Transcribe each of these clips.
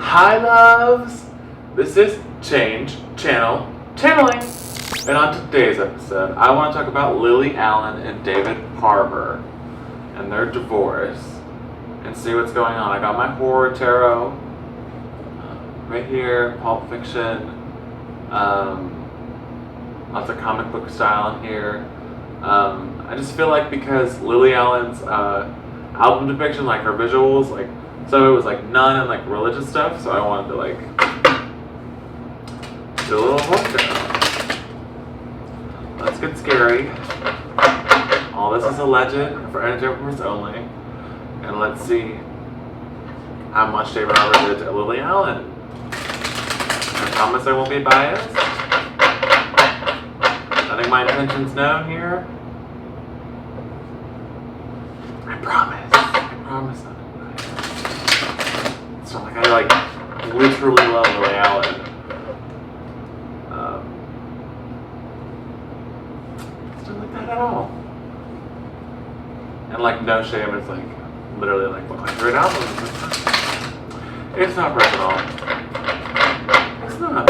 Hi loves! This is Channeling. And on today's episode, I want to talk about Lily Allen and David Harbour and their divorce and see what's going on. I got my horror tarot right here, Pulp Fiction, lots of comic book style in here. I just feel like because Lily Allen's album depiction, like her visuals, like some of it was like nun and like religious stuff, so I wanted to like do a little horror tarot. Let's get scary. All this is alleged for entertainment only, and let's see how much David Harbour did to Lily Allen. I promise I won't be biased. I think my intention's known here. I promise not to be biased. It's not like I like literally love Lily Allen. It's not like that at all. And like no shame, it's like literally like one of my favorite albums. It's not personal. It's not.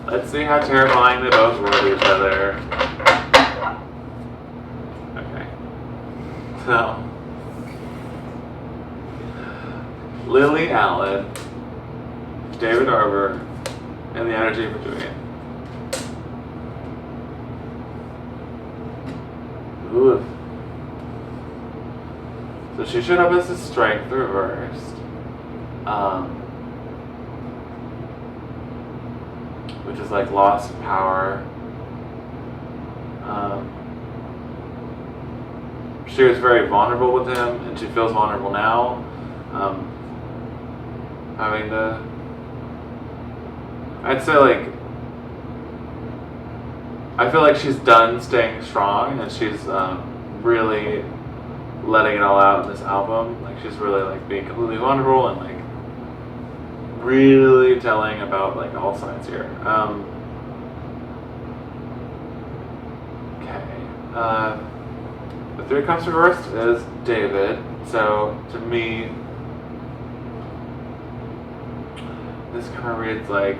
Let's see how terrifying they both were to each other. Okay. So, Lily Allen, David Harbour, and the energy between. Ooh. So she showed up as the strength reversed. Which is like loss of power. She was very vulnerable with him, and she feels vulnerable now. Having to, I'd say like, I feel like she's done staying strong, and she's really letting it all out in this album. Like she's really like being completely vulnerable and like really telling about like all sides here. Okay. The Three of Cups reversed is David. So to me, this kind of reads like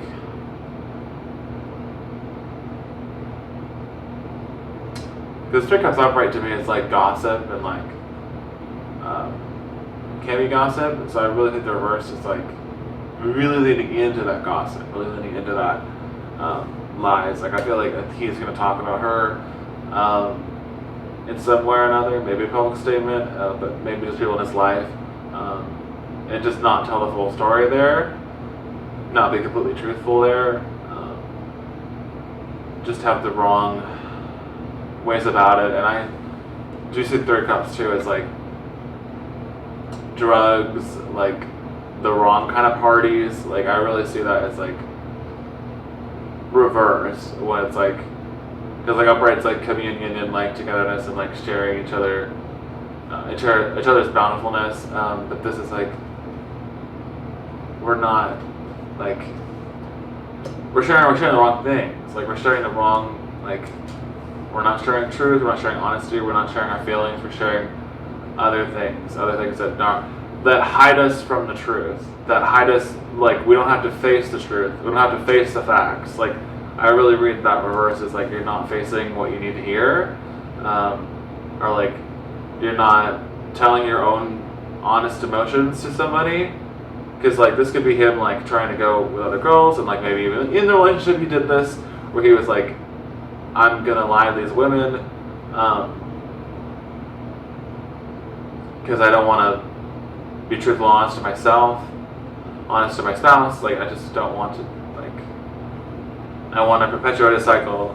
because Three Cups upright to me is like gossip and like can be gossip. So I really think the reverse is like really leaning into that gossip, really leaning into that lies. Like I feel like he's going to talk about her in some way or another, maybe a public statement, but maybe just people in his life, and just not tell the full story there, not be completely truthful there, just have the wrong ways about it. And I do see Three Cups too as like drugs, like the wrong kind of parties. Like I really see that as like reverse, when it's like, because like upright's like communion and like togetherness and like sharing each other, each other's bountifulness. But this is like we're not like we're sharing the wrong things. Like we're sharing the wrong, like we're not sharing truth. We're not sharing honesty. We're not sharing our feelings. We're sharing other things that hide us from the truth, that hide us, like we don't have to face the truth, we don't have to face the facts. Like I really read that reverse as like you're not facing what you need to hear, or like you're not telling your own honest emotions to somebody, because like this could be him like trying to go with other girls, and like maybe even in the relationship he did this where he was like, I'm gonna lie to these women because I don't want to be truthful, honest to myself, honest to my spouse. Like I just don't want to, like I want to perpetuate a cycle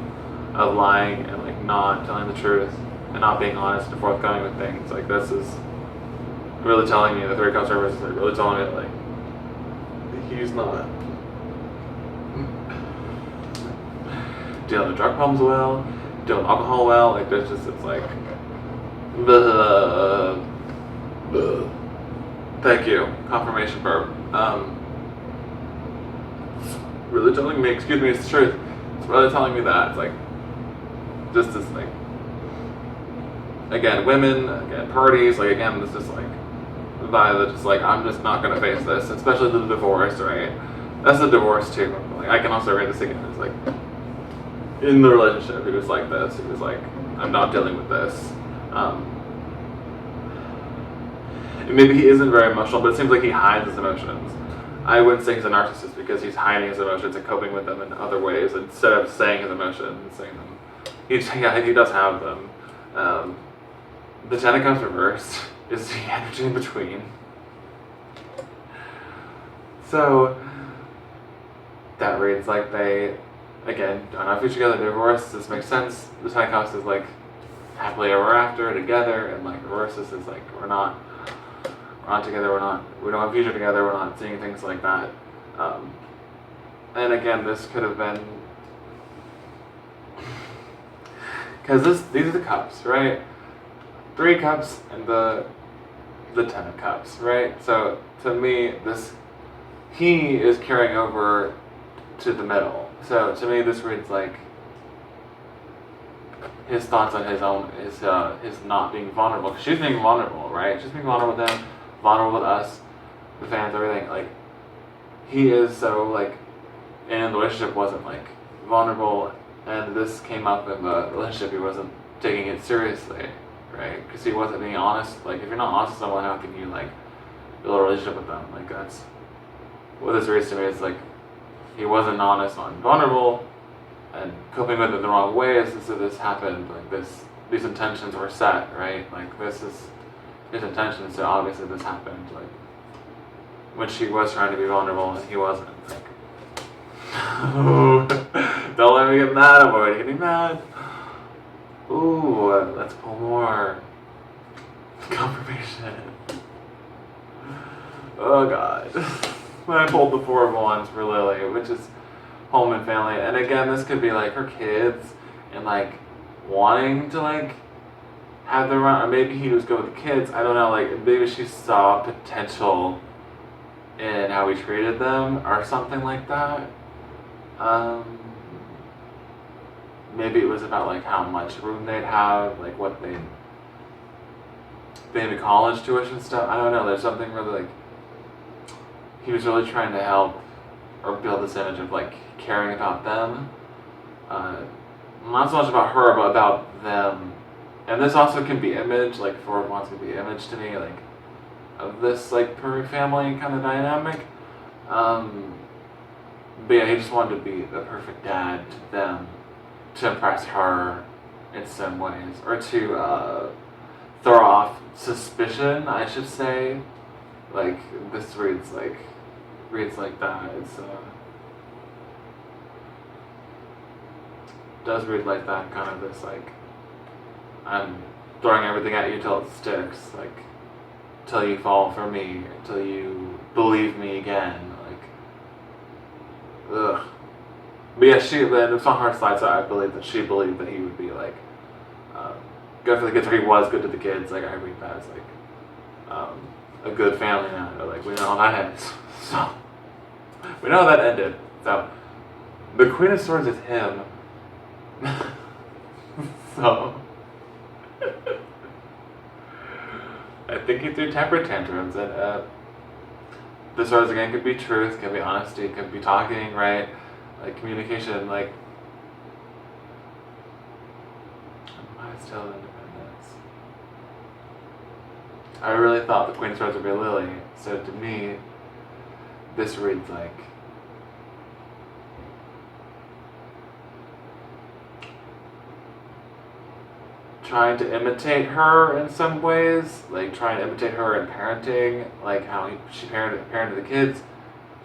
of lying and like not telling the truth and not being honest and forthcoming with things. Like this is really telling me, the Three Cups reverse is like really telling me that like he's not dealing with drug problems well, dealing with alcohol well. Like there's just, it's like thank you, confirmation burp. Really telling me, excuse me, it's the truth. It's really telling me that. It's like just this like, again, women, again, parties, like again, this is like the vibe that just like, I'm just not gonna face this, especially the divorce, right? That's the divorce too. Like I can also read this again. It's like in the relationship, he was like this. He was like, I'm not dealing with this. And maybe he isn't very emotional, but it seems like he hides his emotions. I wouldn't say he's a narcissist because he's hiding his emotions and coping with them in other ways instead of saying his emotions and saying them. He does have them. The Ten of Cups reversed is the energy in between. So that reads like they, again, don't have future together, divorced. This makes sense. The Ten of Cups is like happily ever after, together, and like reverses is like we're not together, we don't have future together, we're not seeing things like that. And again, this could have been, because these are the cups, right? 3 cups and the 10 of cups, right? So to me, he is carrying over to the middle. So to me, this reads like his thoughts on his own, his not being vulnerable. Because she's being vulnerable, right? She's being vulnerable with him, vulnerable with us, the fans, everything. Like, he is so, like, and the relationship wasn't, like, vulnerable, and this came up in the relationship, he wasn't taking it seriously, right? Because he wasn't being honest. Like, if you're not honest with someone, how can you, like, build a relationship with them? Like, that's what this reads to me. Is like, he wasn't honest on vulnerable, and coping with it the wrong way, so this happened, like, these intentions were set, right? Like, this is his intention, so obviously this happened, like, when she was trying to be vulnerable and he wasn't. Like, don't let me get mad, I'm already getting mad. Ooh, let's pull more. Confirmation. Oh god. When I pulled the 4 of Wands for Lily, which is home and family, and again, this could be like her kids and like wanting to like have them around, or maybe he was good with the kids, I don't know, like maybe she saw potential in how he treated them or something like that. Maybe it was about like how much room they'd have, like what maybe college tuition stuff, I don't know, there's something really like, he was really trying to help or build this image of like caring about them. Not so much about her, but about them. And this also can be image, like 4 of Wands can be image to me, like of this like perfect family kind of dynamic. But yeah, he just wanted to be the perfect dad to them, to impress her in some ways, or to throw off suspicion, I should say. Like this reads like that. It's does read like that, kind of this like, I'm throwing everything at you till it sticks, like till you fall for me, till you believe me again, like, ugh. But yeah, it's on her side, so I believe that she believed that he would be like, good for the kids, or he was good to the kids. Like I read that as like a good family man, or like we know how that ends. So we know how that ended. So the Queen of Swords is him. So I think he threw temper tantrums, and the swords again could be truth, could be honesty, could be talking, right? Like communication, like why still independence? I really thought the Queen of Swords would be Lily, so to me, this reads like trying to imitate her in some ways, like trying to imitate her in parenting, like how she parented the kids,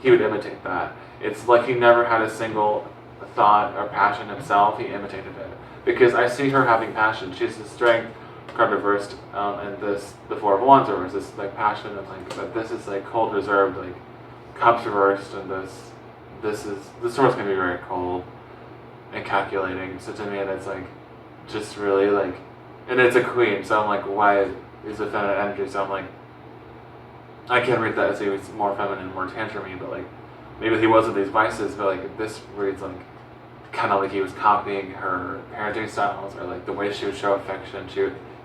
he would imitate that. It's like he never had a single thought or passion himself, he imitated it. Because I see her having passion. She has the strength card reversed, and the 4 of Wands reversed, this like passion, and like, but this is like cold, reserved, like cups reversed, and this sword's gonna be very cold and calculating. So to me, it's like just really like, and it's a queen, so I'm like, why is it feminine energy? So I'm like, I can read that as he was more feminine, more tantrumy, but like maybe he wasn't these vices, but like this reads like kind of like he was copying her parenting styles, or like the way she would show affection.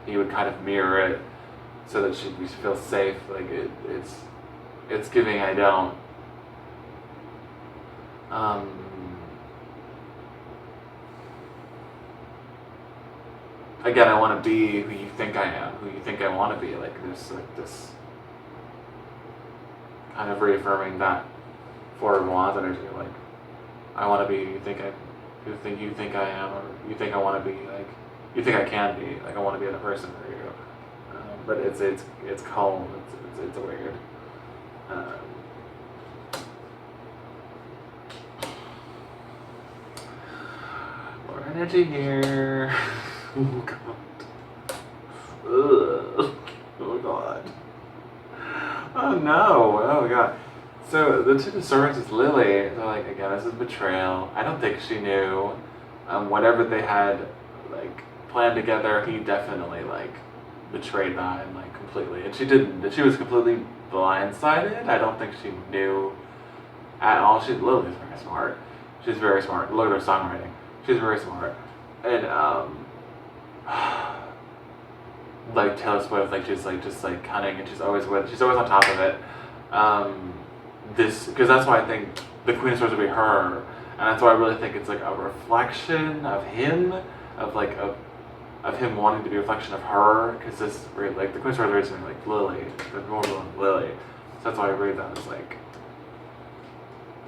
He would kind of mirror it so that she'd feel safe. Like it's giving I don't. Again, I want to be who you think I am, who you think I want to be. Like there's like this kind of reaffirming that forward want energy. Like I want to be who you think I am, or you think I want to be. Like you think I can be. Like I want to be the person for you. But it's cold. It's weird. More energy here. Oh god. Ugh. Oh god. Oh no. Oh god. So the Two of Swords is Lily. They're like, again, this is betrayal. I don't think she knew. Whatever they had like planned together, he definitely like betrayed that and like completely. And she didn't. She was completely blindsided. I don't think she knew at all. Lily's very smart. She's very smart. Look at her songwriting. She's very smart. And like Taylor Swift, like she's like just like cunning, and she's always on top of it. Because that's why I think the Queen of Swords would be her, and that's why I really think it's like a reflection of him, of him wanting to be a reflection of her. Because this like the Queen of Swords is originally like Lily, but more than Lily. So that's why I read that as like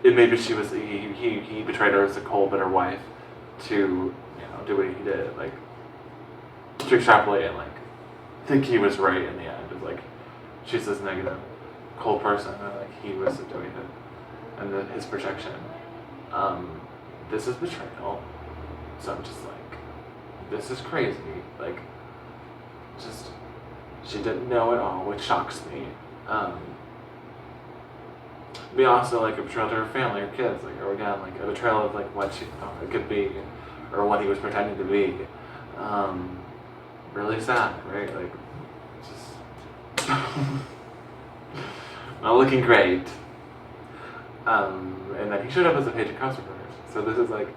it maybe she was he betrayed her as a cold, bitter wife to do what he did, like to extrapolate and like think he was right in the end. Of like she's this negative, cold person, and like he was doing it, and his projection. This is betrayal. So I'm just like, this is crazy. Like, just she didn't know at all, which shocks me. Be also like a betrayal to her family, her kids, like, or again like a betrayal of like what she thought it could be, or what he was pretending to be. Really sad, right? Like, just not looking great. And then he showed up as a Page of Cups reverse. So this is like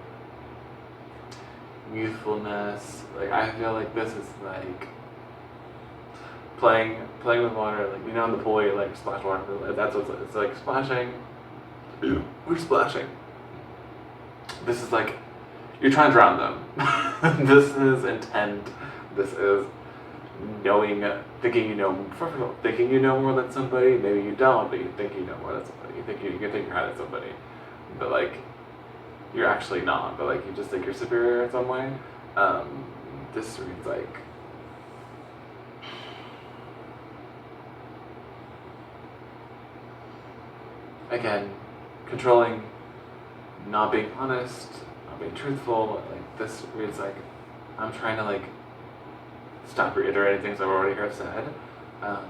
youthfulness. Like I feel like this is like playing with water. Like in the pool, you like splash water. That's what it's like splashing. We're splashing. This is like you're trying to drown them. This is intent. This is knowing, thinking you know more than somebody. Maybe you don't, but you think you know more than somebody. You think you're ahead of somebody, but like you're actually not. But like you just think you're superior in some way. This reads like again controlling, not being honest, not being truthful. Like this reads like I'm trying to like stop reiterating things I've already heard said, and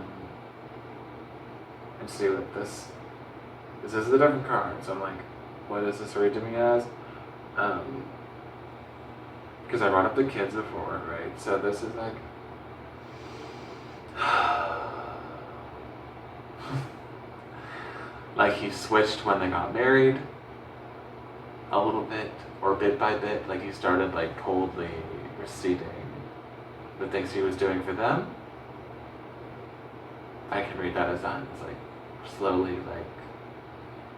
see what this is a different card. So I'm like, what does this read to me as? Because I brought up the kids before, right? So this is like like he switched when they got married a little bit, or bit by bit. Like he started like coldly receding the things he was doing for them. I can read that as that. It's like slowly like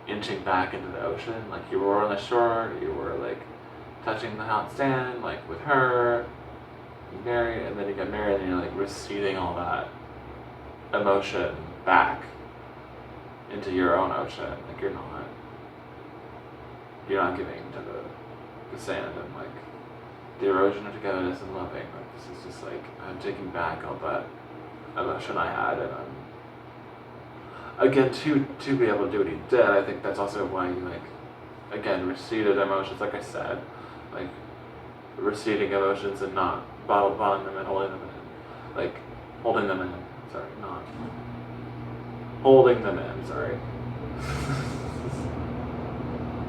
inching back into the ocean. Like you were on the shore, you were like touching the hot sand, like with her, you married, and then you get married and you're like receding all that emotion back into your own ocean. Like you're not giving to the sand and like the erosion of togetherness and loving. Like this is just like I'm taking back all that emotion I had, and I'm again to be able to do what he did. I think that's also why you like again receded emotions, like I said, like receding emotions and not bottling them and holding them in, like holding them in. Sorry, not holding them in. Sorry.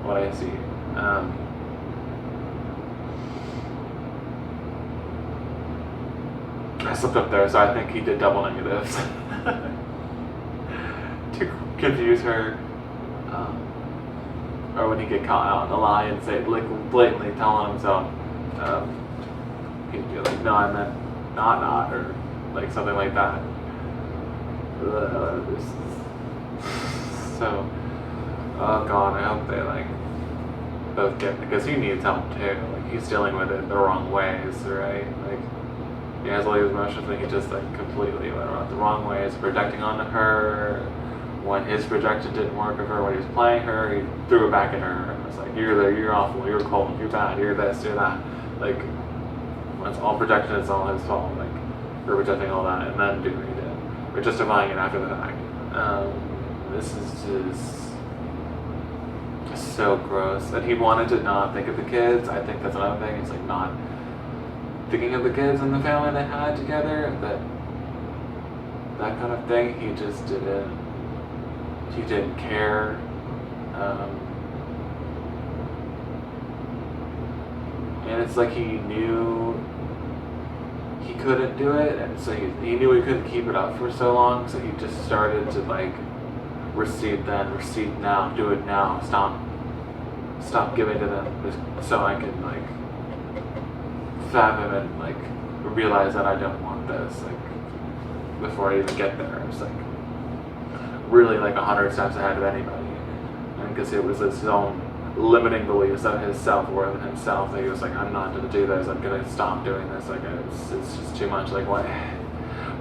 What I see. I slipped up there, so I think he did double negatives to confuse her. or when he get caught out in a lie and say like blatantly telling himself, he'd be like, no, I meant not, or like something like that. This is so. Oh God, I hope they like both get, because he needs help too. Like he's dealing with it the wrong ways, right? Like he has all these emotions, but he just like completely went around the wrong ways, projecting onto her. When his projection didn't work of her, when he was playing her, he threw it back at her and was like, you're awful, you're cold, you're bad, you're this, you're that. Like, when it's all projection, it's all his fault. Like, we're projecting all that and then doing what he did. We're justifying it after the fact. This is just so gross. And he wanted to not think of the kids. I think that's another thing. It's like not thinking of the kids and the family they had together. That kind of thing, he just didn't. He didn't care. And it's like he knew he couldn't do it, and so he knew he couldn't keep it up for so long, so he just started to like recede then, recede now, do it now, stop giving to them, so I can like fathom and like realize that I don't want this, like before I even get there. It's like really like 100 steps ahead of anybody, and because it was his own limiting beliefs of his self-worth and himself, that he was like, I'm not going to do this, I'm going to stop doing this, like it's just too much. Like what?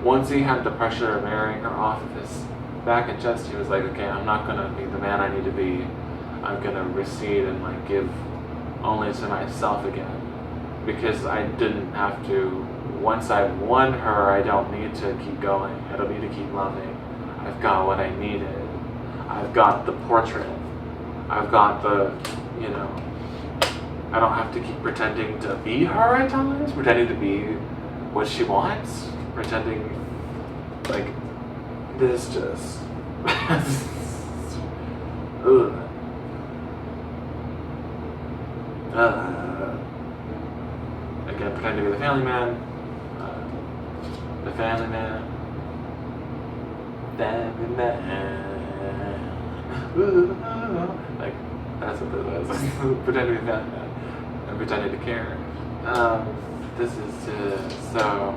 Once he had the pressure of marrying her off of his back and chest, he was like, okay, I'm not going to be the man I need to be, I'm going to recede and like give only to myself again, because I didn't have to. Once I've won her, I don't need to keep going, I don't need to keep loving. I've got what I needed. I've got the portrait. I've got the, I don't have to keep pretending to be her at times, pretending to be what she wants, pretending like this just, ugh. Again, pretend to be the family man, like that's what this was. Pretending to be that and pretending to care. This is just so.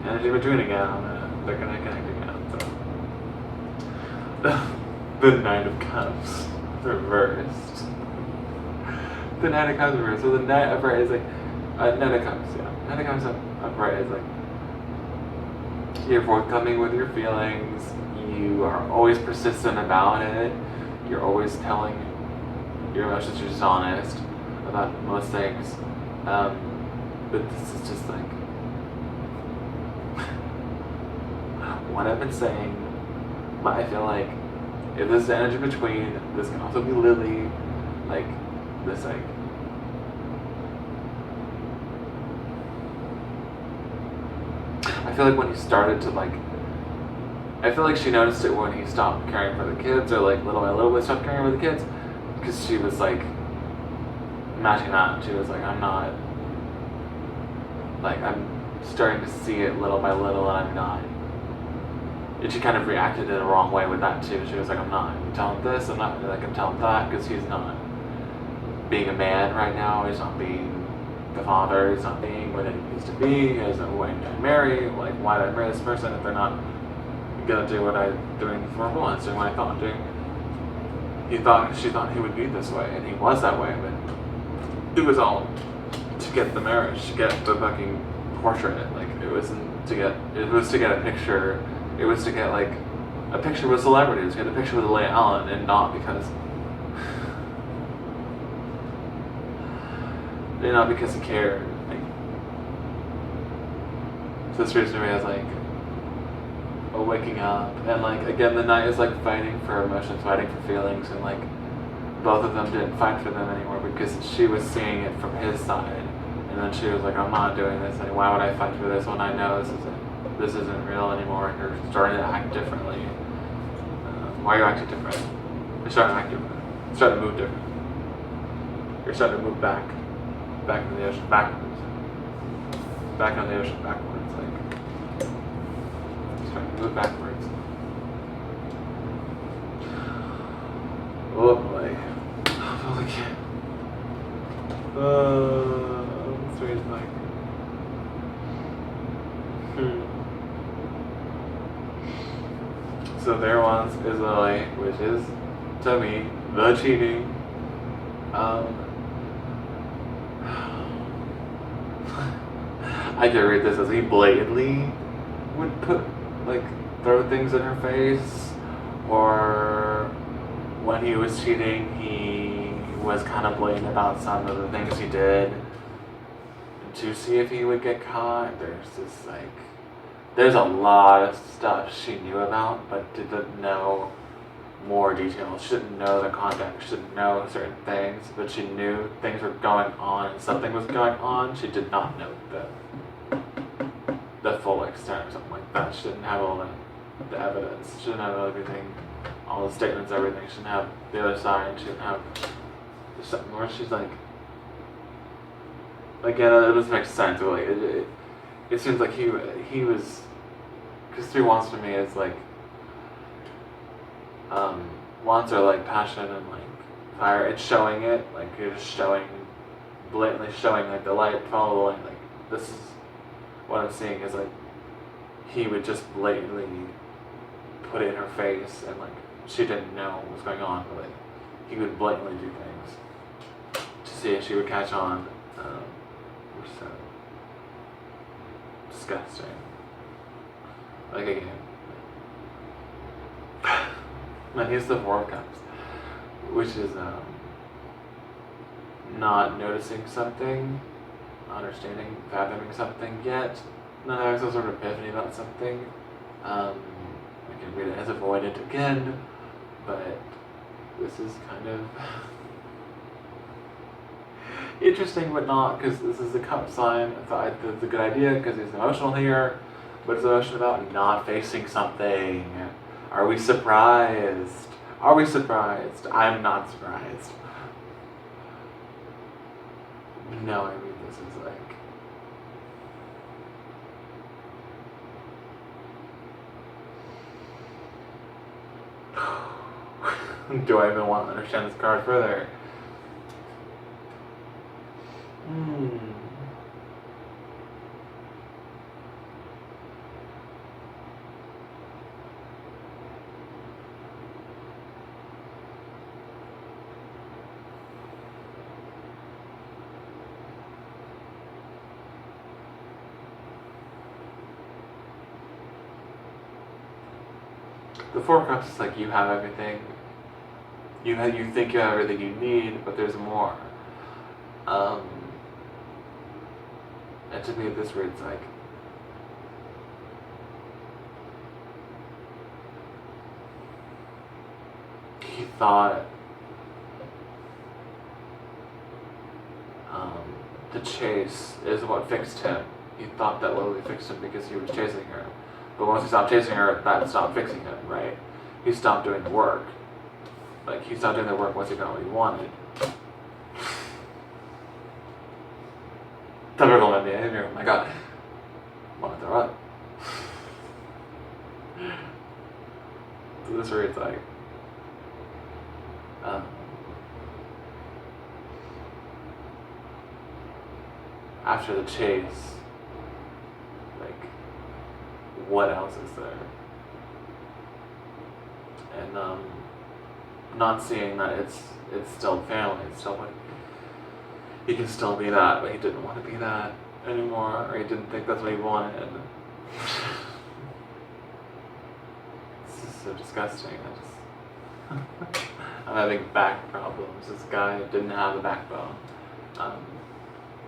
Energy between again. They're gonna connect again. So the Knight of Cups reversed. The Knight of Cups reversed. So the Knight upright is like Knight of Cups, yeah. Knight of Cups upright is like you're forthcoming with your feelings. You are always persistent about it. You're always telling your emotions. You're just honest about most things. But this is just like what I've been saying. But I feel like if this is energy between, this can also be Lily. Like this, like. I feel like when he started to like, I feel like she noticed it when he stopped caring for the kids, or like little by little bit stopped caring for the kids, because she was like matching that. She was like, I'm not, like I'm starting to see it little by little, and I'm not. And she kind of reacted in a wrong way with that too. She was like, I'm not telling this, I'm not like I'm telling that, because he's not being a man right now. He's not being the father. He's not being what he needs to be. He hasn't wanted to marry. Like, why did I marry this person if they're not gonna do what I'm doing for once, doing what I thought I'm doing? She thought he would be this way, and he was that way. But it was all to get the marriage, to get the fucking portrait. Like it wasn't to get. It was to get a picture. It was to get like a picture with celebrities. Get a picture with Leigh Allen, and not because. Not because he cared. Like, so this reason is like waking up, and like again the Knight is like fighting for emotions, fighting for feelings, and like both of them didn't fight for them anymore because she was seeing it from his side, and then she was like, I'm not doing this anymore. Why would I fight for this when I know this isn't real anymore? And you're starting to act differently. Why are you acting different? You're starting to act different. You're starting to move different. You're starting to move back into the ocean, backwards. back on the ocean backwards, like he's trying to move backwards. Oh boy. Holy cow. So he's like, So there once is Lily, which is, to me, the cheating. I can read this as he blatantly would throw things in her face, or when he was cheating, he was kind of blatant about some of the things he did to see if he would get caught. There's a lot of stuff she knew about, but didn't know more details. She didn't know the context. She didn't know certain things, but she knew things were going on and something was going on. She did not know the full extent or something like that. She didn't have all the evidence. She didn't have everything, all the statements, everything. She didn't have the other side. She didn't have something where she's like, again, it doesn't make sense. But it seems like he was, because 3 wants to me is like, wants are like passion and like fire. It's showing it, like you're just blatantly showing like the light, follow the light. Like this is what I'm seeing is like he would just blatantly put it in her face, and like she didn't know what was going on, but like he would blatantly do things to see if she would catch on. Which is so disgusting. Like again. And here's the 4 of Cups, which is not noticing something, understanding, fathoming something yet, not having some sort of epiphany about something. I can read it as avoidant again, but this is kind of interesting, but not, because this is a Cup sign. So it's a good idea because he's emotional here, but it's emotional about not facing something. Are we surprised? Are we surprised? I'm not surprised. No, I mean, this is like... Do I even want to understand this card further? The 4 of Cups is like you have everything. You think you have everything you need, but there's more. And to me, this reads like he thought the chase is what fixed him. He thought that Lily fixed him because he was chasing her. But once he stopped chasing her, that stopped fixing him, right? He stopped doing the work. Like, he stopped doing the work once he got what he wanted. Typical man behavior, oh my god. Want to throw up. So this reads like, after the chase, like, what else is there? And not seeing that it's still family, it's still like, he can still be that, but he didn't want to be that anymore, or he didn't think that's what he wanted. This is so disgusting. I'm having back problems. This guy didn't have a backbone.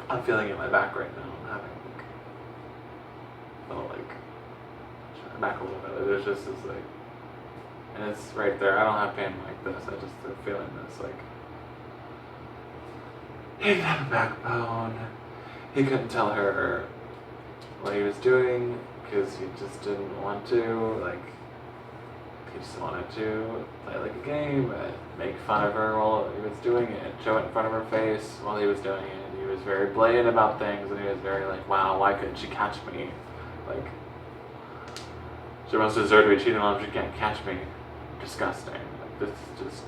I'm feeling it in my back right now. I'm having back a little bit. There's just this like, and it's right there. I don't have pain like this. I just am feeling this like. He didn't have a backbone. He couldn't tell her what he was doing because he just didn't want to. Like, he just wanted to play like a game and make fun of her while he was doing it, show it in front of her face while he was doing it. And he was very blatant about things, and he was very like, wow, why couldn't she catch me? Like, she must deserve to be cheated on if she can't catch me. Disgusting. Like, this is just...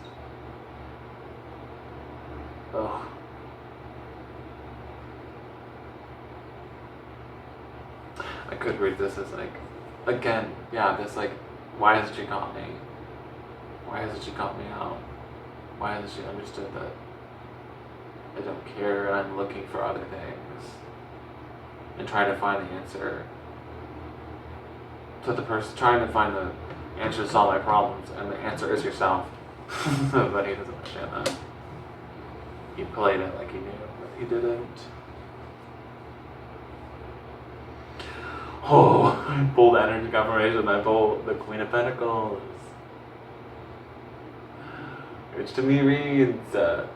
ugh. I could read this as like, again, yeah, this like, why hasn't she caught me? Why hasn't she caught me out? Why hasn't she understood that I don't care and I'm looking for other things and trying to find the answer to the person, trying to find the answer to solve my problems, and the answer is yourself. But he doesn't understand that. He played it like he knew, but he didn't. Oh, I pulled energy confirmation, I pulled the Queen of Pentacles. Which to me reads, I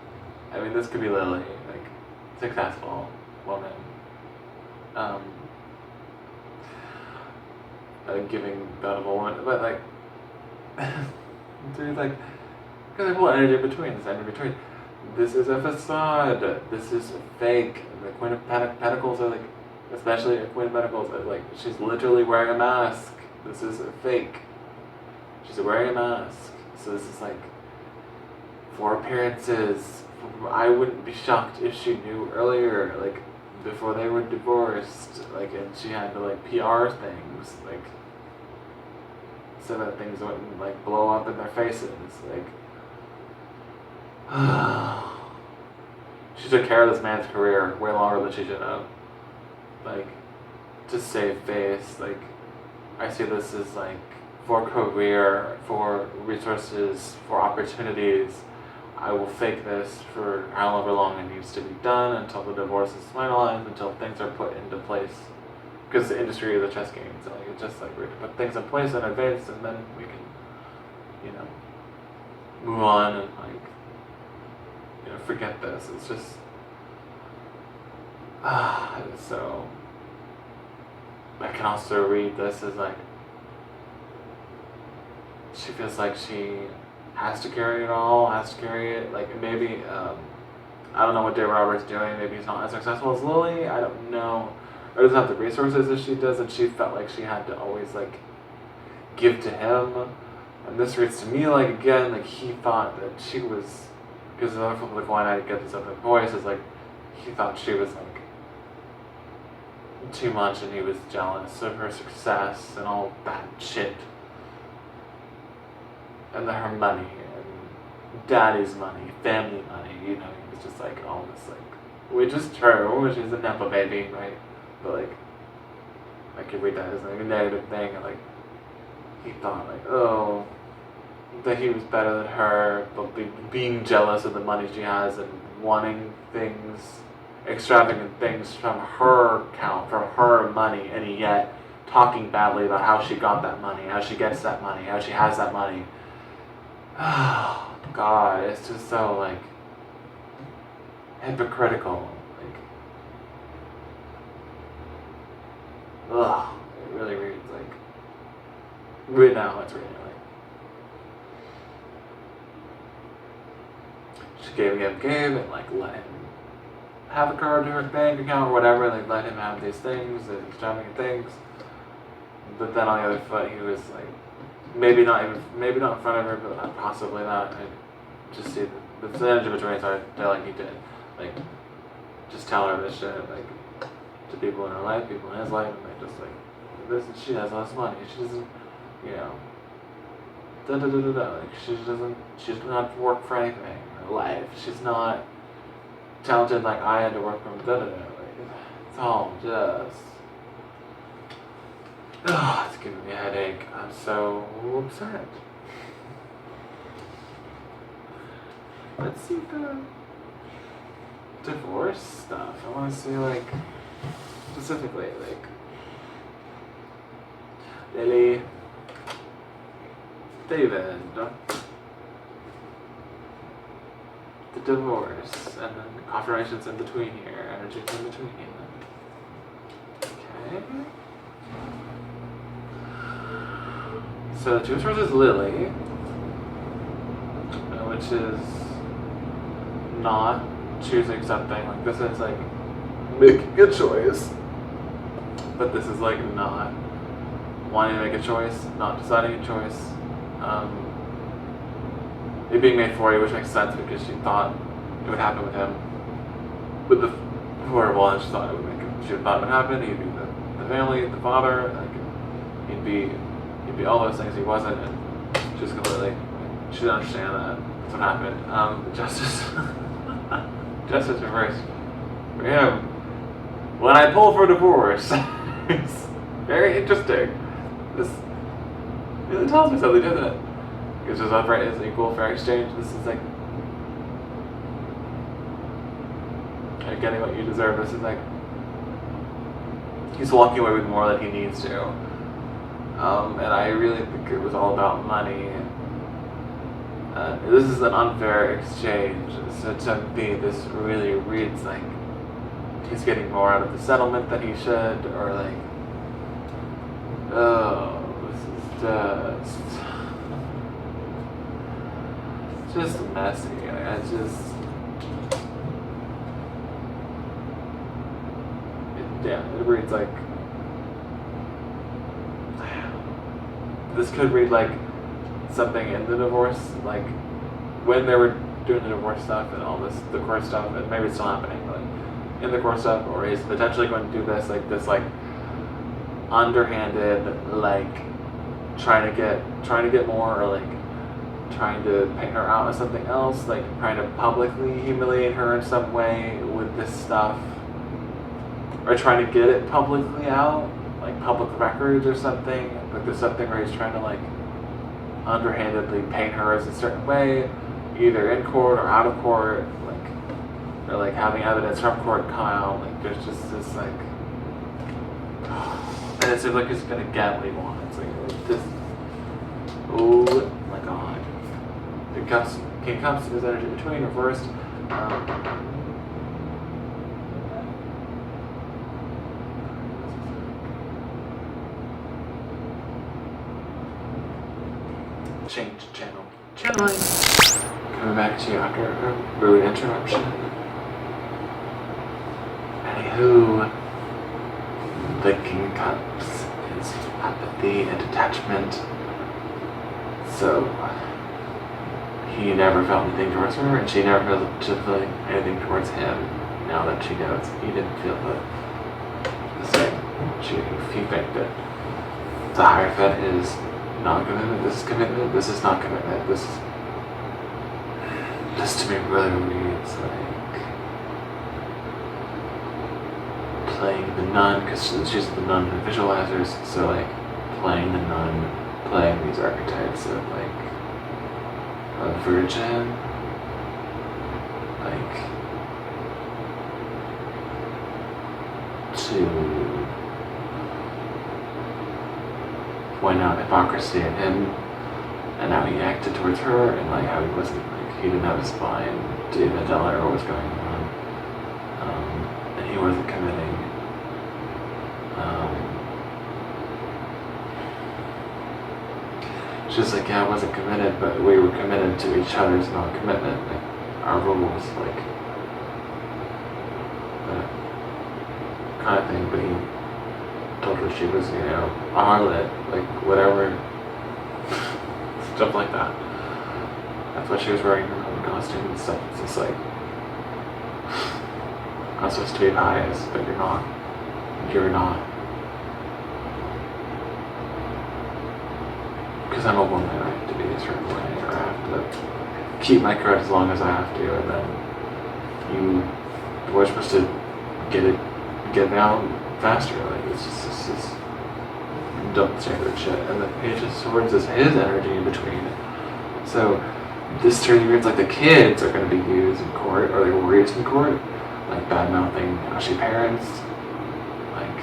mean, this could be Lily, like, successful woman. Giving beautiful woman, but like, there's like, because I pull energy between, this energy between. This is a facade, this is fake. The Queen of Pentacles are like, especially a Queen of Pentacles, like, she's literally wearing a mask. This is fake. She's wearing a mask. So this is like, for appearances. I wouldn't be shocked if she knew earlier, like, before they were divorced, like, and she had to, like, PR things, like, so that things wouldn't, like, blow up in their faces, like, she took care of this man's career way longer than she should have, like, to save face. Like, I see this as, like, for career, for resources, for opportunities. I will fake this for however long it needs to be done until the divorce is finalized, until things are put into place. Because the industry is a chess game, so like, it's just like we have to put things in place in advance, and then we can, you know, move on and like, you know, forget this. It's just, so. I can also read this as like, she feels like she has to carry it all, has to carry it, like maybe, I don't know what David Roberts is doing, maybe he's not as successful as Lily, I don't know, or doesn't have the resources as she does, and she felt like she had to always like give to him, and this reads to me like, again, like he thought that she was, because another flip of the coin I get this other voice, is like, he thought she was like, too much, and he was jealous of her success and all that shit. And her money, and daddy's money, family money, you know, he was just like, all this, like, which is true, which is a Nepo baby, right? But, like, I could read that as, like, a negative thing, and, like, he thought, like, oh, that he was better than her, but being jealous of the money she has and wanting things, extravagant things from her account, from her money, and yet talking badly about how she got that money, how she gets that money, how she has that money. Oh, God, it's just so, like, hypocritical, like, ugh, it really reads, like, right now it's really, like, she gave, and, like, let him have a card to her bank account or whatever, like, let him have these things, these extravagant things, but then on the other foot, he was, like, maybe not in front of her, but possibly not. I just see the energy between, so I feel like he did, like, just tell her this shit, like, to people in her life, people in his life, and they just, like, this, she has less money, she doesn't, you know, like, she does not work for anything in her life, she's not talented like I had to work from, like, it's all just, it's giving me a headache. I'm so upset. Let's see the divorce stuff. I want to see, like, specifically, like, Lily, David, the divorce, and then the confirmations in between here, energy in between here. Okay. So the two source is Lily, which is not choosing something. Like this is like making a choice, but this is like not wanting to make a choice, not deciding a choice. It being made for you, which makes sense because she thought it would happen with him. With the horrible, and she thought it would make him. She thought it would happen. He'd be the family, the father. Like he'd be all those things he wasn't, and she was completely. She didn't understand that. That's what happened. Justice, justice reversed for him. When I pull for divorce, it's very interesting. This really tells me something, doesn't it? Because there's upright is equal fair exchange. This is like getting what you deserve. This is like he's walking away with more than he needs to. And I really think it was all about money. This is an unfair exchange. So to me, this really reads like he's getting more out of the settlement than he should, or like, oh, this is just messy. It reads like this could read like something in the divorce, like when they were doing the divorce stuff and all this, the court stuff, and maybe it's still happening, but in the court stuff, or he's potentially going to do this, like underhanded, like trying to get more, or like trying to paint her out as something else, like trying to publicly humiliate her in some way with this stuff, or trying to get it publicly out, like public records or something. Like there's something where he's trying to like underhandedly paint her as a certain way, either in court or out of court, like, or like having evidence from court come out. Like there's just this like, and it seems like he's gonna get what he wants. Like this, oh my god. King Cups is energy between reversed. Change channel. Channeling. Coming back to you after a rude interruption. Anywho, the King Cups is apathy and detachment. So he never felt anything towards her, and she never felt to feel anything towards him. Now that she knows he didn't feel the same. He faked it. The Hierophant is non-commitment. This is commitment. This is not commitment. This to me really reads like playing the nun, because she's the nun in the visualizers. So like playing the nun, playing these archetypes of like a virgin, like to point out hypocrisy in him and how he acted towards her, and like how he wasn't, like he didn't have a spine to even tell her what was going on, and he wasn't committing. She's like, yeah, I wasn't committed, but we were committed to each other's non-commitment, like our rules, like that kind of thing. But he told her she was, a harlot, like whatever, stuff like that. That's why she was wearing her own costume and stuff. It's just like, I'm supposed to be pious, but you're not. You're not. Because I'm a woman, I have to be a certain way, or I have to keep my credit as long as I have to, and then we're supposed to get it out faster. Like it's just dumb standard shit. And the Page of Swords is his energy in between. So this turn reads like the kids are going to be used in court, or they were used in court, like bad mouthing how she parents, like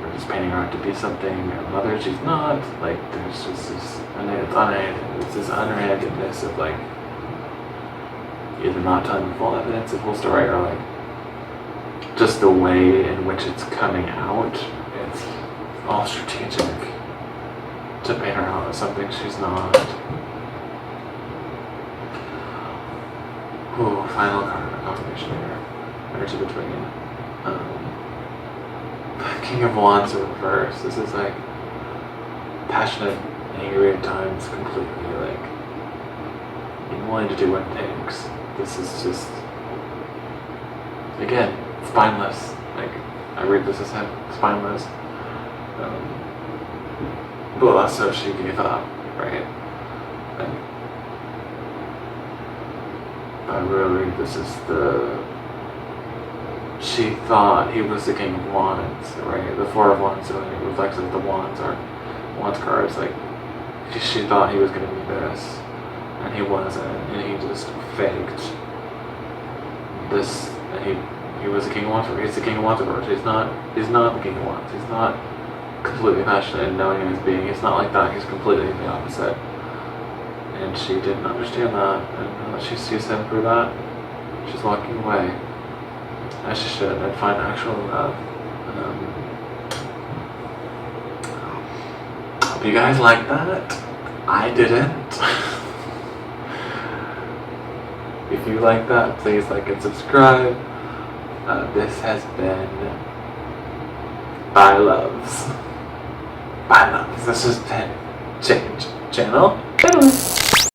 we're just painting her out to be something, and the mother she's not. Like there's just this, and it's unhanded. It's this underhandedness of like either not telling the full evidence, the full story, or like just the way in which it's coming out. It's all strategic. to paint her out as something she's not. Ooh, final card, confirmation here. Energy between. King of Wands in reverse. This is like passionate, angry at times, completely like willing to do what it takes. This is just, again, spineless. Like, I read this as spineless. But also she gave up, right? And I really, this is she thought he was the King of Wands, right? The Four of Wands, so it reflects that the Wands cards. Like, she thought he was going to be this, and he wasn't, and he just faked this, and he was the King of Wands. He's the King of Wands. He's not the King of Wands. He's not completely passionate and knowing in his being. He's not like that. He's completely the opposite. And she didn't understand that, and she sees him for that. She's walking away, as she should, and find actual love. Hope you guys like that. I didn't. If you like that, please like and subscribe. This has been Bye Loves. Bye Loves. This has been Change Channel.